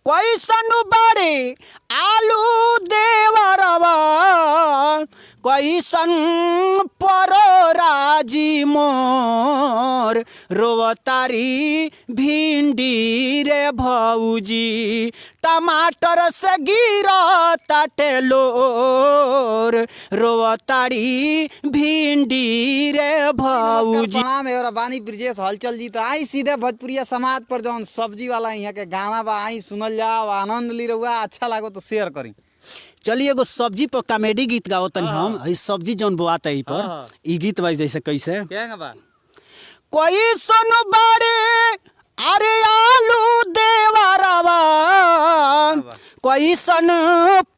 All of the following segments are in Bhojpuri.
कैसन बाड़े आलू देवरवा कैसन परोराजी मोर रोवतारी भिंडी रे भौजी टमाटर से गिरताटे लोर रोवतारी भिंडी रे भौजी। प्रणाम है और बानी ब्रिजेश हलचल जी। तो आई सीधे भोजपुरिया समाज पर जौन सब्जी वाला यहाँ के गाना बा आई सुनल जाओ आनंद ली रहुआ अच्छा लागो तो शेयर करी। चलिए एगो सब्जी पर कॉमेडी गीत गाओ तनी हम ई सब्जी जौन बोआता ई पर ई गीत बाई जैसे कैसे बा कोई सुन बाड़े अरे आलू देवरवा कैसन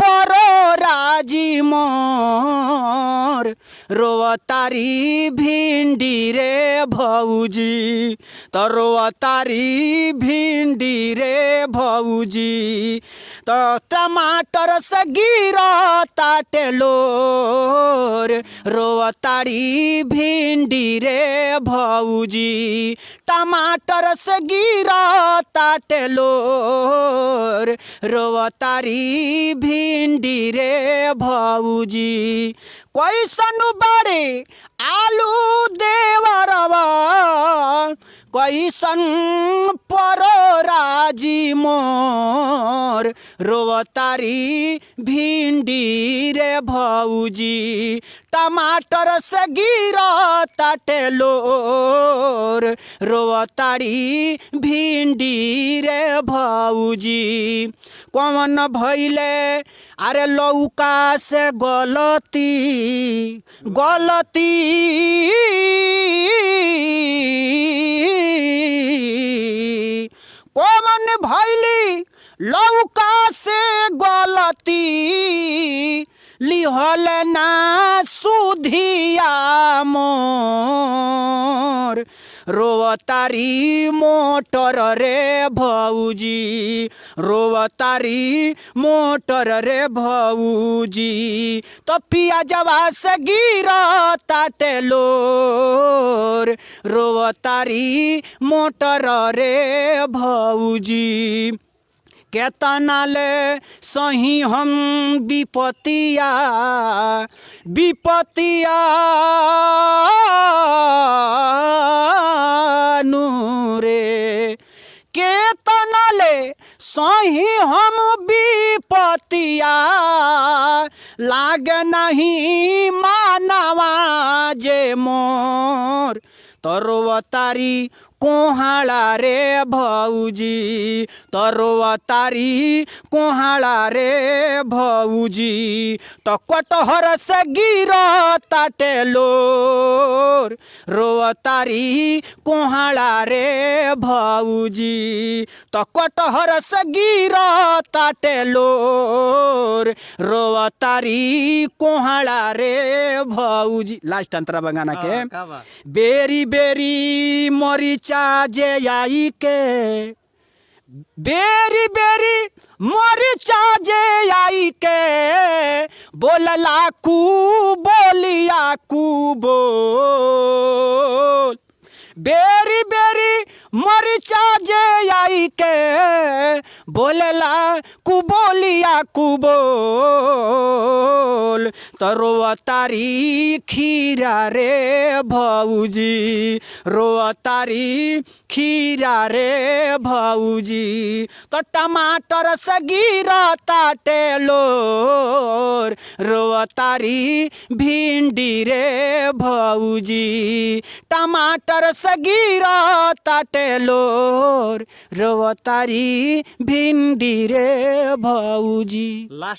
परोराजी मोर रोवतारी भिंडी रे भौजी तो रोवतारी भिंडी रे भौजी तो टमाटर से गिरताटे लोर रोवतारी भिंडी रे भौजी टमाटर से गिरताटे लोर रोवतारी भिंडी रे भौजी कैसन बाड़े आलू देवरवा कैसन परोराजी मोर रोवतारी भिंडी रे भौजी टमाटर से गिरताटे लोर रोवतारी भिंडी रे भौजी कौन भइले अरे लौका से गलती गलती कौन भइली लौका से गलती लिहल ना सुधिया मोर रोवतारी मोटर रे भौजी रोवतारी मोटर रे भौजी तो पियाजवा से गिरताटे लोर रोवतारी मोटर रे भौजी केतना ले सही हम विपतिया विपतिया नूरे केतना ले सही हम विपतिया लाग नहीं मानवा जे मोर तरोवतारी कोहाड़ा रे भौजी तरोवतारी कोहाड़ा रे भौजी तो कटहर से गिरताटे लोर रोवतारी कोहाड़ा रे भौजी तो कटहर से गिरताटे लोर रोवतारी कोहाड़ा रे भौजी। लास्ट अंतरा बगाना के बेरी बेरी मरीचा जे आई के बेरी बेरी मरीचा जे आई के बोलला कू बोलिया कू बोल बेरी बेरी मरीचा जे आई के बोलला कू बोलिया कू बोल तो रोवतारी खीरा रे भौजी रोवतारी खीरा रे भौजी तो टमाटर से गिरताटे लोर रोवतारी भिंडी रे भौजी टमाटर से गिरताटे लोर रोवतारी भिंडी रे भौजी। लास्ट